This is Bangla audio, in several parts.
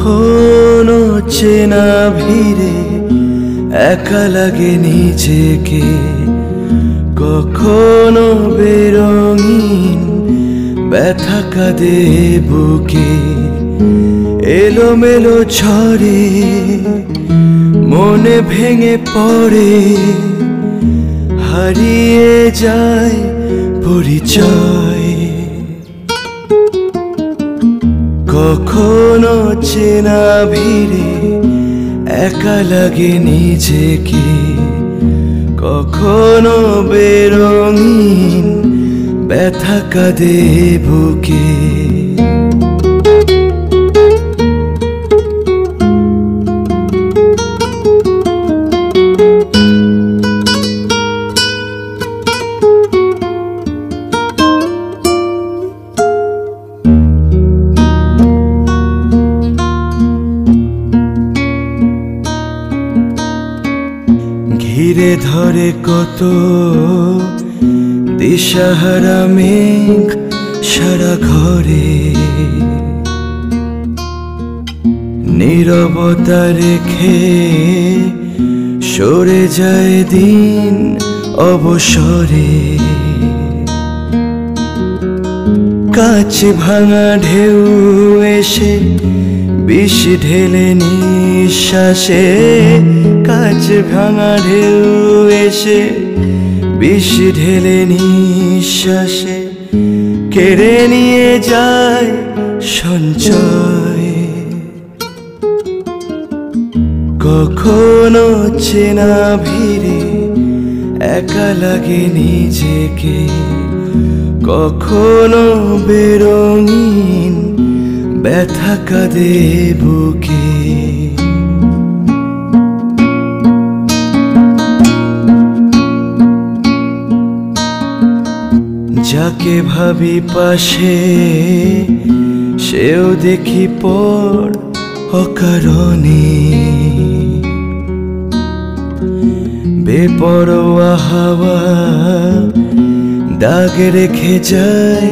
কখনো চেনা ভিড়ে একা লাগে নিজেকে, কখনো বেরঙিন ব্যথা কাঁদে বুকে। এলোমেলো ঝড়ে মনে ভেঙে পড়ে, হারিয়ে যায় পরিচয়। কখনো চেনা ভিড়ে একা লাগে নিজেকে, কখনো বেরঙিন ব্যথা কাঁদে বুকে। ঘিরে ধরে কত দিশাহারা মেঘ সারা ঘরে, নীরবতা রেখে সরে যায় দিন অবসরে। কাঁচ ভাঙা ঢেউ এসে বিষ ঢেলে নিঃশ্বাসে, কাঁচ ভাঙা ঢেউ এসে বিষ ঢেলে নিঃশ্বাসে। কেড়ে নিয়ে যায় সঞ্চয়। কখনো চেনা ভিড়ে একা লাগে নিজেকে, কখনো বেরঙিন ব্যথা কাঁদে বুকে। যাকে ভাবি পাশে সেও দেখি পর অকারণে, বেপরোয়া হাওয়া দাগ রেখে যায়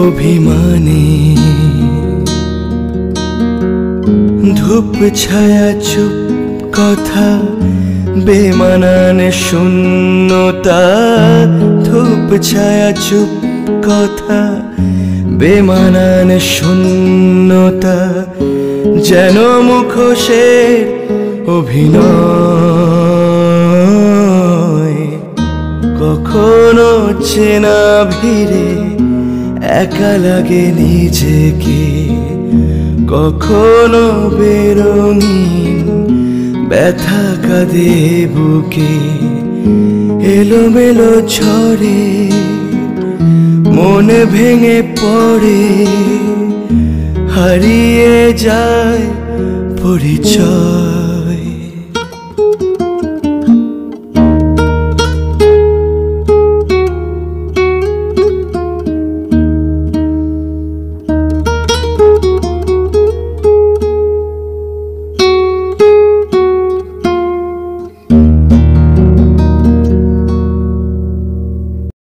অভিমানে। ধূপ ছায়া চুপ কথা বেমানান শূন্যতা, ধূপ ছায়া চুপ কথা বেমানান শূন্যতা। যেন মুখোশের অভিনয়। কখনো চেনা ভিড়ে একা লাগে নিজেকে, কখনো বেরঙিন ব্যথা কাঁদে বুকে। এলোমেলো ঝড়ে মনে ভেঙে পড়ে, হারিয়ে যায় পরিচয়।